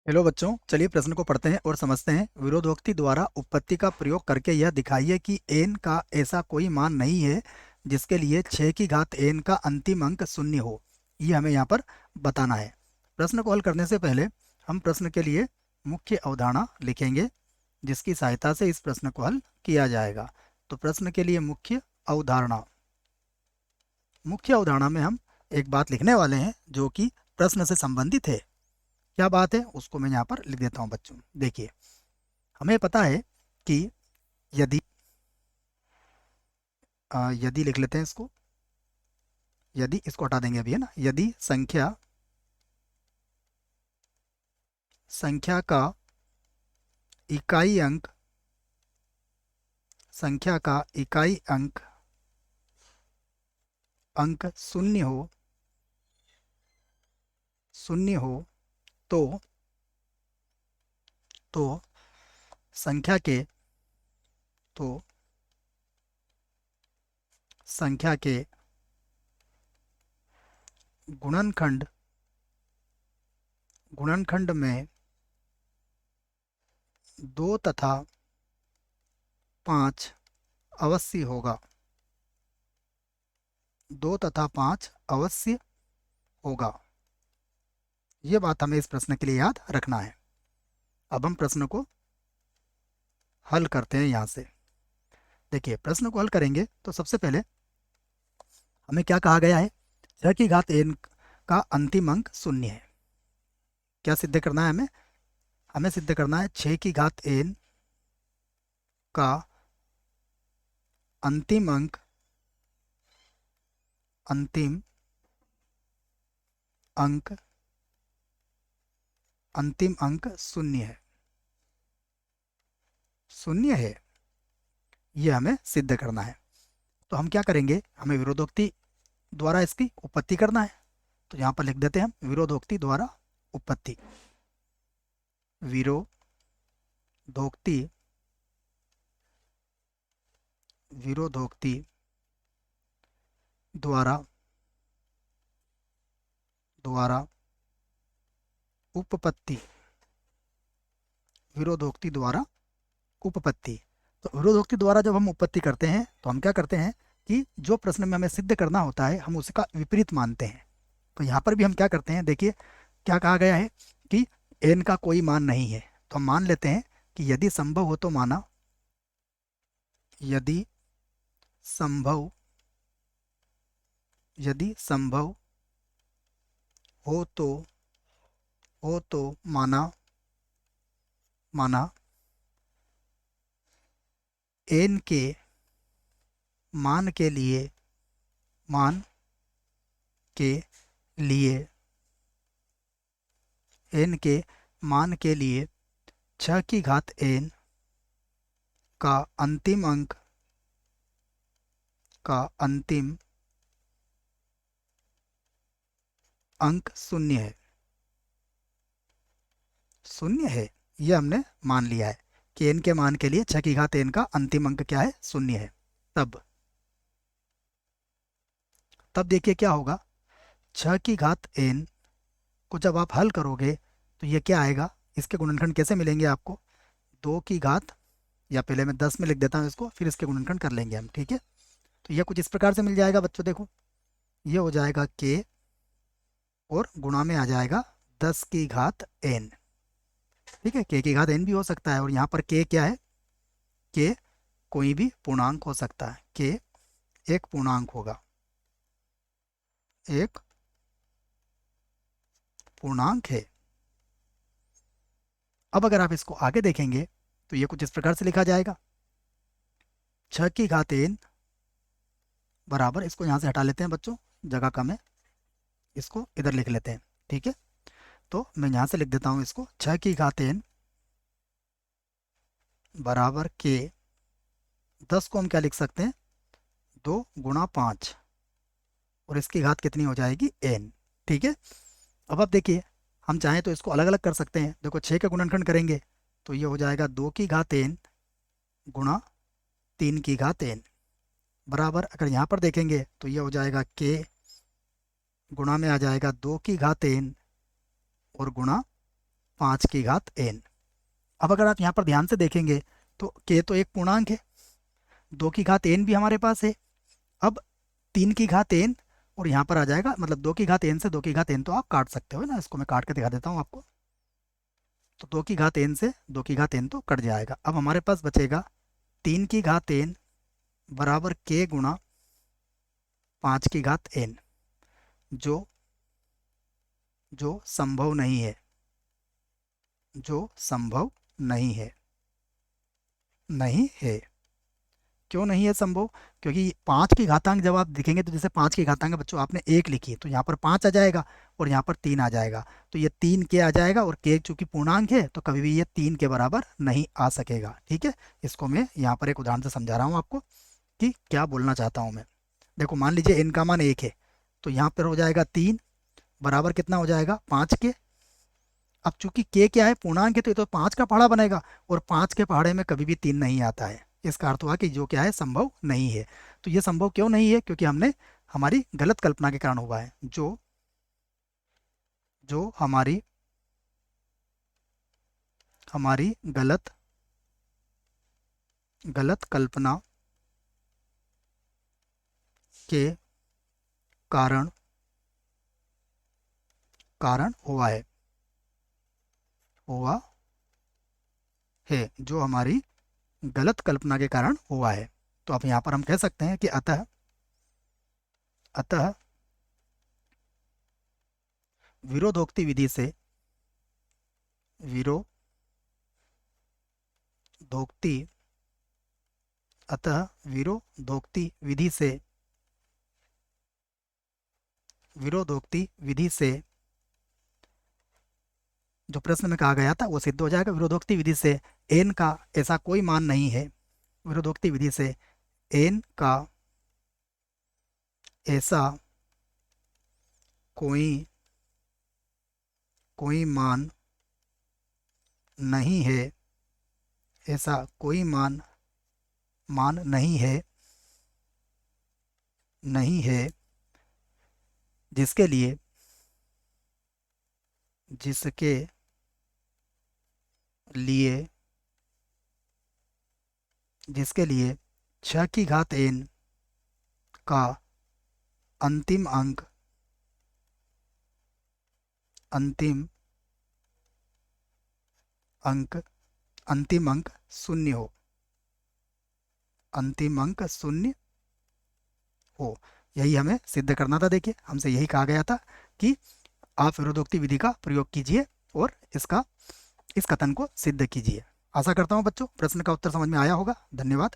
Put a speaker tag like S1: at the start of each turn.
S1: Hello बच्चों, चलिए प्रश्न को पढ़ते हैं और समझते हैं। विरोधोक्ति द्वारा उपपत्ति का प्रयोग करके यह दिखाइए कि n का ऐसा कोई मान नहीं है जिसके लिए 6 की घात n का अंतिम अंक शून्य हो। ये हमें यहाँ पर बताना है। प्रश्न को हल करने से पहले हम प्रश्न के लिए मुख्य अवधारणा लिखेंगे, जिसकी सहायता से इस प्रश्न को हल किया जाएगा। तो प्रश्न के लिए मुख्य अवधारणा में हम एक बात लिखने वाले हैं जो कि प्रश्न से संबंधित है। क्या बात है उसको मैं यहाँ पर लिख देता हूँ बच्चों। देखिए, हमें पता है कि यदि यदि लिख लेते हैं इसको। यदि इसको हटा देंगे अभी, है ना। यदि संख्या का इकाई अंक अंक शून्य हो तो तो संख्या के तो संख्या के गुणनखंड में 2 तथा 5 अवश्य होगा। 2 तथा 5 अवश्य होगा। ये बात हमें इस प्रश्न के लिए याद रखना है। अब हम प्रश्न को हल करते हैं यहाँ से। देखिए, प्रश्न को हल करेंगे तो सबसे पहले हमें क्या कहा गया है? 6 की घात n का अंतिम अंक शून्य है। क्या सिद्ध करना है हमें? हमें सिद्ध करना है 6 की घात n का अंतिम अंक शून्य है। ये हमें सिद्ध करना है। तो हम क्या करेंगे? हमें विरोधोक्ति द्वारा इसकी उपपत्ति करना है। तो यहाँ पर लिख देते हैं हम विरोधोक्ति द्वारा उपपत्ति। विरोधोक्ति द्वारा उपपत्ति। विरोधोक्ति द्वारा उपपत्ति। तो विरोधोक्ति द्वारा जब हम उपपत्ति करते हैं तो हम क्या करते हैं कि जो प्रश्न में हमें सिद्ध करना होता है हम उसका विपरीत मानते हैं। तो यहाँ पर भी हम क्या करते हैं? देखिए, क्या कहा गया है कि n का कोई मान नहीं है। तो हम मान लेते हैं कि यदि संभव हो तो माना, यदि संभव हो तो माना n के मान के लिए n के मान के लिए 6 की घात n का अंतिम अंक शून्य है। ये हमने मान लिया है कि n के मान के लिए 6 की घात n का अंतिम अंक क्या है? शून्य है। तब देखिए क्या होगा। 6 की घात n को जब आप हल करोगे तो ये क्या आएगा? इसके गुणनखंड कैसे मिलेंगे आपको? 2 की घात, या पहले मैं 10 में लिख देता हूँ इसको, फिर इसके गुणनखंड कर लेंगे हम, ठीक है। तो ये कुछ इस प्रकार से मिल जाएगा बच्चों। देखो, ये हो जाएगा k और गुणा में आ जाएगा 10 की घात n। ठीक है, k की घात n भी हो सकता है। और यहाँ पर k क्या है? k कोई भी पूर्णांक हो सकता है। k एक पूर्णांक होगा, एक पूर्णांक है। अब अगर आप इसको आगे देखेंगे तो ये कुछ इस प्रकार से लिखा जाएगा। 6 की घात n बराबर, इसको यहाँ से हटा लेते हैं बच्चों, जगह कम है, इसको इधर लिख लेते हैं, ठीक है। तो मैं यहाँ से लिख देता हूँ इसको, 6 की घात n बराबर k। 10 को हम क्या लिख सकते हैं? 2 गुणा 5, और इसकी घात कितनी हो जाएगी? n। ठीक है। अब आप देखिए, हम चाहें तो इसको अलग अलग कर सकते हैं। देखो, 6 का गुणनखंड करेंगे तो ये हो जाएगा 2 की घात n गुणा 3 की घात n बराबर, अगर यहाँ पर देखेंगे तो ये हो जाएगा k गुणा में आ जाएगा 2 की घात n और गुणा 5 की घात n। अब अगर आप यहाँ पर ध्यान से देखेंगे तो k तो एक पूर्णांक है, 2 की घात n भी हमारे पास है। अब 3 की घात n और यहाँ पर आ जाएगा, मतलब 2 की घात n से 2 की घात n तो आप काट सकते हो ना, इसको मैं काट के दिखा देता हूँ आपको। तो 2 की घात n से 2 की घात n तो कट जाएगा। अब हमारे पास बचेगा 3 की घात n बराबर k गुणा 5 की घात n, जो जो संभव नहीं है, जो संभव नहीं है, नहीं है। क्यों नहीं है संभव? क्योंकि 5 की घातांक जब आप दिखेंगे तो जैसे 5 की घातांक बच्चों आपने 1 लिखी तो यहाँ पर 5 आ जाएगा और यहाँ पर 3 आ जाएगा, तो ये 3 के आ जाएगा और के चूंकि पूर्णांक है तो कभी भी ये 3 के बराबर नहीं आ सकेगा। ठीक है, इसको मैं यहाँ पर एक उदाहरण से समझा रहा हूँ आपको कि क्या बोलना चाहता हूँ मैं। देखो मान लीजिए n का मान 1 है, तो यहाँ पर हो जाएगा 3 बराबर कितना हो जाएगा 5 के। अब चूंकि के क्या है, पूर्णांक है, तो ये तो 5 का पहाड़ा बनेगा और 5 के पहाड़े में कभी भी 3 नहीं आता है। इसका अर्थ हुआ कि जो क्या है, संभव नहीं है। तो ये संभव क्यों नहीं है? क्योंकि हमने हमारी गलत कल्पना के कारण हुआ है। जो जो हमारी हमारी गलत कल्पना के कारण कारण हुआ है, जो हमारी गलत कल्पना के कारण हुआ है। तो अब यहाँ पर हम कह सकते हैं कि अतः अतः विरोधोक्ति विधि से विरोधोक्ति अतः विरोधोक्ति विधि से जो प्रश्न में कहा गया था वो सिद्ध हो जाएगा। विरोधोक्ति विधि से n का ऐसा कोई मान नहीं है, विरोधोक्ति विधि से n का ऐसा कोई मान नहीं है, ऐसा कोई मान नहीं है जिसके लिए जिसके लिए 6 की घात n का अंतिम अंक शून्य हो, अंतिम अंक शून्य हो। यही हमें सिद्ध करना था। देखिए हमसे यही कहा गया था कि आप विरोधोक्ति विधि का प्रयोग कीजिए और इस कथन को सिद्ध कीजिए। आशा करता हूँ बच्चों प्रश्न का उत्तर समझ में आया होगा। धन्यवाद।